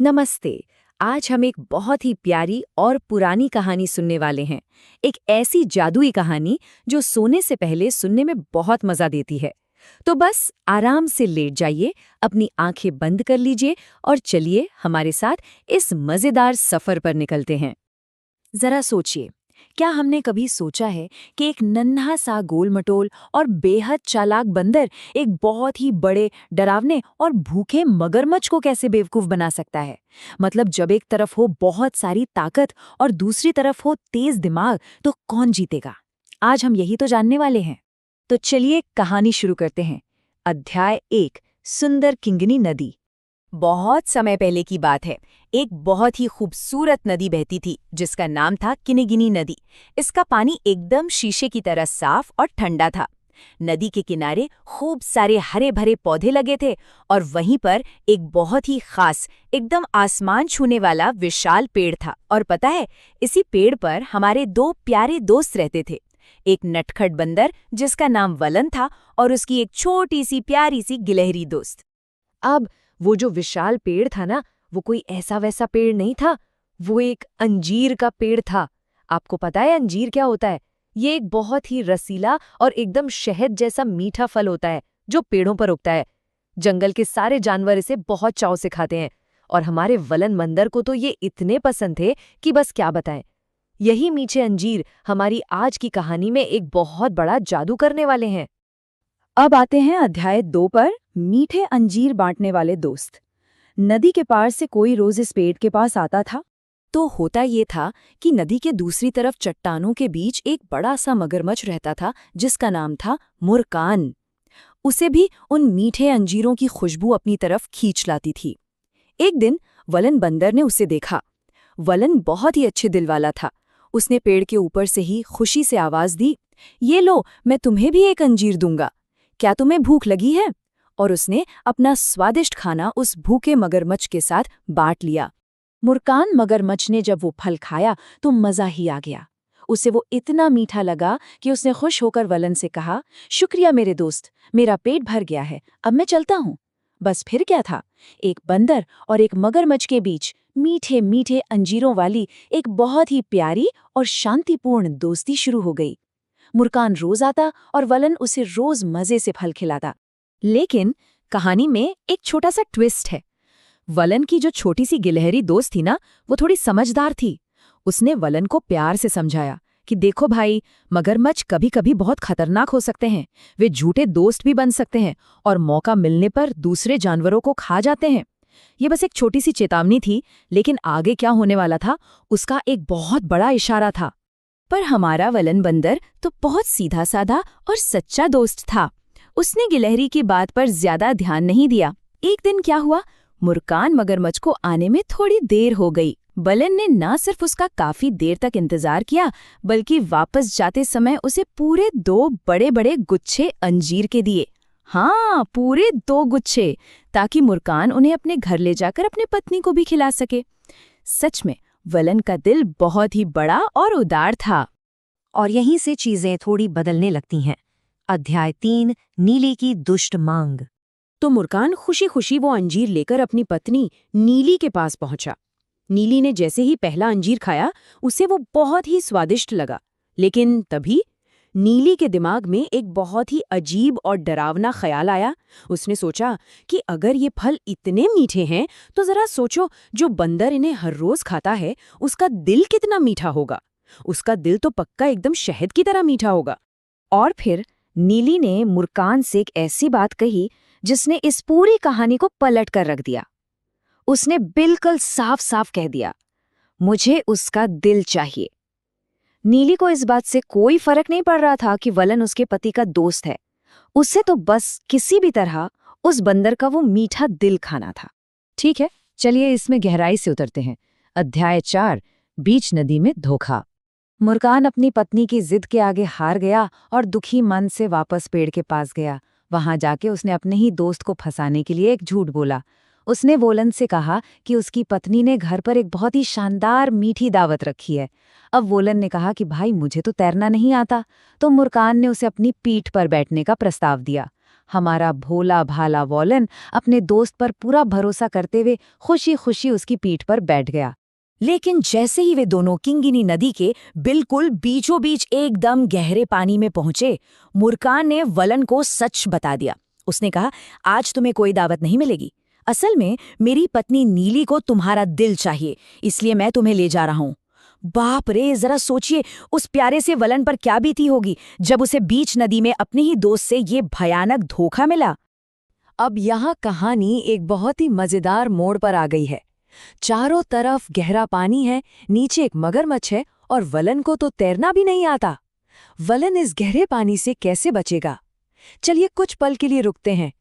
नमस्ते। आज हम एक बहुत ही प्यारी और पुरानी कहानी सुनने वाले हैं। एक ऐसी जादुई कहानी जो सोने से पहले सुनने में बहुत मजा देती है। तो बस आराम से लेट जाइए, अपनी आंखें बंद कर लीजिए और चलिए हमारे साथ इस मजेदार सफर पर निकलते हैं। जरा सोचिए, क्या हमने कभी सोचा है कि एक नन्हा सा गोल-मटोल और बेहद चालाक बंदर एक बहुत ही बड़े, डरावने और भूखे मगरमच्छ को कैसे बेवकूफ बना सकता है? मतलब जब एक तरफ हो बहुत सारी ताकत और दूसरी तरफ हो तेज दिमाग, तो कौन जीतेगा? आज हम यही तो जानने वाले हैं। तो चलिए कहानी शुरू करते हैं। अध्याय 1, सुंदर किंगनी नदी। बहुत समय पहले की बात है। एक बहुत ही खूबसूरत नदी बहती थी जिसका नाम था किनिगिनी नदी। इसका पानी एकदम शीशे की तरह साफ और ठंडा था। नदी के किनारे खूब सारे हरे भरे पौधे लगे थे और वहीं पर एक बहुत ही खास, एकदम आसमान छूने वाला विशाल पेड़ था। और पता है, इसी पेड़ पर हमारे दो प्यारे दोस्त रहते थे। एक नटखट बंदर जिसका नाम वलन था और उसकी एक छोटी सी प्यारी सी गिलहरी दोस्त। अब वो जो विशाल पेड़ था ना, वो कोई ऐसा वैसा पेड़ नहीं था। वो एक अंजीर का पेड़ था। आपको पता है अंजीर क्या होता है? ये एक बहुत ही रसीला और एकदम शहद जैसा मीठा फल होता है जो पेड़ों पर उगता है। जंगल के सारे जानवर इसे बहुत चाव से खाते हैं और हमारे वलन बंदर को तो ये इतने पसंद थे कि बस क्या बताएं। यही मीठे अंजीर हमारी आज की कहानी में एक बहुत बड़ा जादू करने वाले हैं। अब आते हैं अध्याय 2 पर, मीठे अंजीर बांटने वाले दोस्त। नदी के पार से कोई रोज इस पेड़ के पास आता था। तो होता ये था कि नदी के दूसरी तरफ चट्टानों के बीच एक बड़ा सा मगरमच्छ रहता था जिसका नाम था मुरकान। उसे भी उन मीठे अंजीरों की खुशबू अपनी तरफ खींच लाती थी। एक दिन वलन बंदर ने उसे देखा। वलन बहुत ही अच्छे दिल वाला था। उसने पेड़ के ऊपर से ही खुशी से आवाज दी, ये लो, मैं तुम्हें भी एक अंजीर दूंगा। क्या तुम्हें भूख लगी है? और उसने अपना स्वादिष्ट खाना उस भूखे मगरमच्छ के साथ बांट लिया। मुरकान मगरमच्छ ने जब वो फल खाया तो मजा ही आ गया। उसे वो इतना मीठा लगा कि उसने खुश होकर वलन से कहा, शुक्रिया मेरे दोस्त, मेरा पेट भर गया है, अब मैं चलता हूँ। बस फिर क्या था, एक बंदर और एक मगरमच्छ के बीच मीठे मीठे अंजीरों वाली एक बहुत ही प्यारी और शांतिपूर्ण दोस्ती शुरू हो गई। मुरकान रोज आता और वलन उसे रोज मजे से फल खिलाता। लेकिन कहानी में एक छोटा सा ट्विस्ट है। वलन की जो छोटी सी गिलहरी दोस्त थी ना, वो थोड़ी समझदार थी। उसने वलन को प्यार से समझाया कि देखो भाई, मगरमच्छ कभी कभी बहुत खतरनाक हो सकते हैं। वे झूठे दोस्त भी बन सकते हैं और मौका मिलने पर दूसरे जानवरों को खा जाते हैं। ये बस एक छोटी सी चेतावनी थी, लेकिन आगे क्या होने वाला था उसका एक बहुत बड़ा इशारा था। पर हमारा वलन बंदर तो बहुत सीधा साधा और सच्चा दोस्त था। उसने गिलहरी की बात पर ज्यादा ध्यान नहीं दिया। एक दिन क्या हुआ, मुरकान मगरमच्छ को आने में थोड़ी देर हो गई। वलन ने न सिर्फ उसका काफी देर तक इंतजार किया, बल्कि वापस जाते समय उसे पूरे 2 बड़े बड़े गुच्छे अंजीर के दिए। हाँ, पूरे 2 गुच्छे, ताकि मुरकान उन्हें अपने घर ले जाकर अपनी पत्नी को भी खिला सके। सच में वलन का दिल बहुत ही बड़ा और उदार था। और यहीं से चीजें थोड़ी बदलने लगती हैं। अध्याय 3, नीली की दुष्ट मांग। तो मुरकान खुशी खुशी वो अंजीर लेकर अपनी पत्नी नीली के पास पहुंचा। नीली ने जैसे ही पहला अंजीर खाया, उसे वो बहुत ही स्वादिष्ट लगा। लेकिन तभी नीली के दिमाग में एक बहुत ही अजीब और डरावना ख्याल आया। उसने सोचा कि अगर ये फल इतने मीठे हैं तो जरा सोचो, जो बंदर इन्हें हर रोज खाता है उसका दिल कितना मीठा होगा। उसका दिल तो पक्का एकदम शहद की तरह मीठा होगा। और फिर नीली ने मुरकान से एक ऐसी बात कही जिसने इस पूरी कहानी को पलट कर रख दिया। उसने बिल्कुल साफ साफ कह दिया, मुझे उसका दिल चाहिए। नीली को इस बात से कोई फर्क नहीं पड़ रहा था कि वलन उसके पति का दोस्त है। उससे तो बस किसी भी तरह उस बंदर का वो मीठा दिल खाना था। ठीक है, चलिए इसमें गहराई से उतरते हैं। अध्याय 4, बीच नदी में धोखा। मुरकान अपनी पत्नी की जिद के आगे हार गया और दुखी मन से वापस पेड़ के पास गया। वहां जाके उसने अपने ही दोस्त को फंसाने के लिए एक झूठ बोला। उसने वोलन से कहा कि उसकी पत्नी ने घर पर एक बहुत ही शानदार मीठी दावत रखी है। अब वोलन ने कहा कि भाई, मुझे तो तैरना नहीं आता। तो मुरकान ने उसे अपनी पीठ पर बैठने का प्रस्ताव दिया। हमारा भोला भाला वॉलन अपने दोस्त पर पूरा भरोसा करते हुए खुशी खुशी उसकी पीठ पर बैठ गया। लेकिन जैसे ही वे दोनों किंगिनी नदी के बिल्कुल बीचों बीच एकदम गहरे पानी में पहुंचे, मुर्कान ने वलन को सच बता दिया। उसने कहा, आज तुम्हें कोई दावत नहीं मिलेगी। असल में मेरी पत्नी नीली को तुम्हारा दिल चाहिए, इसलिए मैं तुम्हें ले जा रहा हूं। बाप रे, जरा सोचिए उस प्यारे से वलन पर क्या बीती होगी जब उसे बीच नदी में अपने ही दोस्त से ये भयानक धोखा मिला। अब यहाँ कहानी एक बहुत ही मजेदार मोड़ पर आ गई है। चारों तरफ गहरा पानी है, नीचे एक मगरमच्छ है और वलन को तो तैरना भी नहीं आता। वलन इस गहरे पानी से कैसे बचेगा? चलिए कुछ पल के लिए रुकते हैं।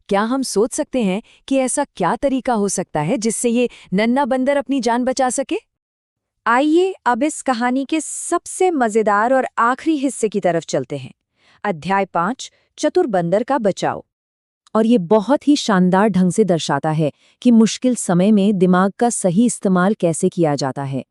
क्या हम सोच सकते हैं कि ऐसा क्या तरीका हो सकता है जिससे ये नन्हा बंदर अपनी जान बचा सके? आइए अब इस कहानी के सबसे मजेदार और आखिरी हिस्से की तरफ चलते हैं। अध्याय 5, चतुर बंदर का बचाव। और ये बहुत ही शानदार ढंग से दर्शाता है कि मुश्किल समय में दिमाग का सही इस्तेमाल कैसे किया जाता है।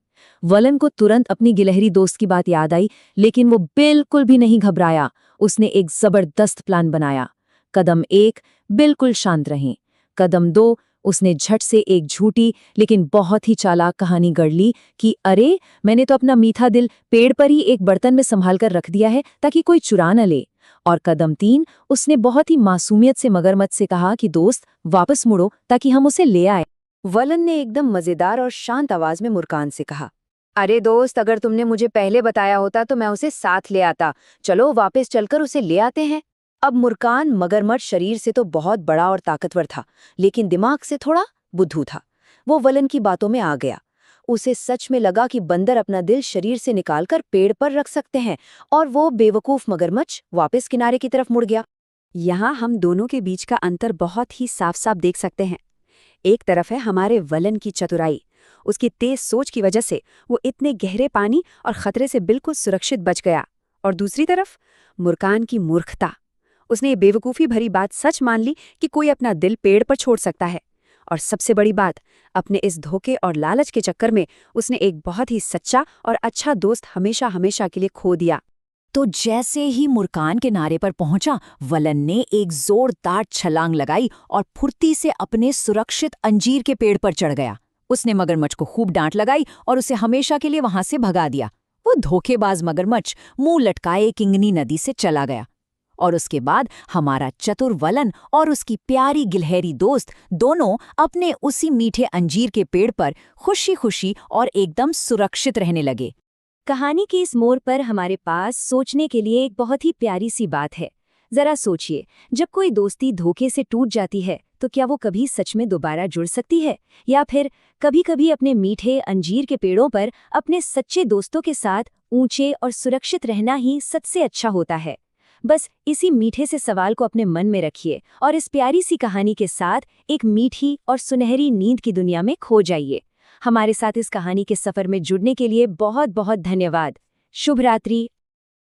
वलन को तुरंत अपनी गिलहरी दोस्त की बात याद आई, लेकिन वो बिल्कुल भी नहीं घबराया। उसने एक जबरदस्त प्लान बनाया। कदम 1, बिल्कुल शांत रहें। कदम 2, उसने झट से एक झूठी लेकिन बहुत ही चालाक कहानी गढ़ ली कि अरे, मैंने तो अपना मीठा दिल पेड़ पर ही एक बर्तन में संभाल कर रख दिया है ताकि कोई चुरा न ले। और कदम 3, उसने बहुत ही मासूमियत से मगरमच्छ से कहा कि दोस्त वापस मुड़ो ताकि हम उसे ले आए। वलन ने एकदम मजेदार और शांत आवाज में मुर्कान से कहा, अरे दोस्त, अगर तुमने मुझे पहले बताया होता तो मैं उसे साथ ले आता। चलो वापस चलकर उसे ले आते हैं। अब मुर्कान मगरमच्छ शरीर से तो बहुत बड़ा और ताकतवर था, लेकिन दिमाग से थोड़ा बुद्धू था। वो वलन की बातों में आ गया। उसे सच में लगा कि बंदर अपना दिल शरीर से निकालकर पेड़ पर रख सकते हैं, और वो बेवकूफ मगरमच्छ वापस किनारे की तरफ मुड़ गया। यहाँ हम दोनों के बीच का अंतर बहुत ही साफ साफ देख सकते हैं। एक तरफ है हमारे वलन की चतुराई, उसकी तेज सोच की वजह से वो इतने गहरे पानी और खतरे से बिल्कुल सुरक्षित बच गया। और दूसरी तरफ मुर्कान की मूर्खता, उसने ये बेवकूफ़ी भरी बात सच मान ली कि कोई अपना दिल पेड़ पर छोड़ सकता है। और सबसे बड़ी बात, अपने इस धोखे और लालच के चक्कर में उसने एक बहुत ही सच्चा और अच्छा दोस्त हमेशा हमेशा के लिए खो दिया। तो जैसे ही मुर्कान के नारे पर पहुंचा, वलन ने एक जोरदार छलांग लगाई और फुर्ती से अपने सुरक्षित अंजीर के पेड़ पर चढ़ गया। उसने मगरमच्छ को खूब डांट लगाई और उसे हमेशा के लिए वहां से भगा दिया। वो धोखेबाज मगरमच्छ मुंह लटकाए किंगनी नदी से चला गया। और उसके बाद हमारा चतुर वलन और उसकी प्यारी गिलहरी दोस्त दोनों अपने उसी मीठे अंजीर के पेड़ पर खुशी खुशी और एकदम सुरक्षित रहने लगे। कहानी के इस मोड़ पर हमारे पास सोचने के लिए एक बहुत ही प्यारी सी बात है। जरा सोचिए, जब कोई दोस्ती धोखे से टूट जाती है तो क्या वो कभी सच में दोबारा जुड़ सकती है, या फिर कभी कभी अपने मीठे अंजीर के पेड़ों पर अपने सच्चे दोस्तों के साथ ऊंचे और सुरक्षित रहना ही सबसे अच्छा होता है। बस इसी मीठे से सवाल को अपने मन में रखिए और इस प्यारी सी कहानी के साथ एक मीठी और सुनहरी नींद की दुनिया में खो जाइए। हमारे साथ इस कहानी के सफर में जुड़ने के लिए बहुत बहुत धन्यवाद। शुभ रात्रि।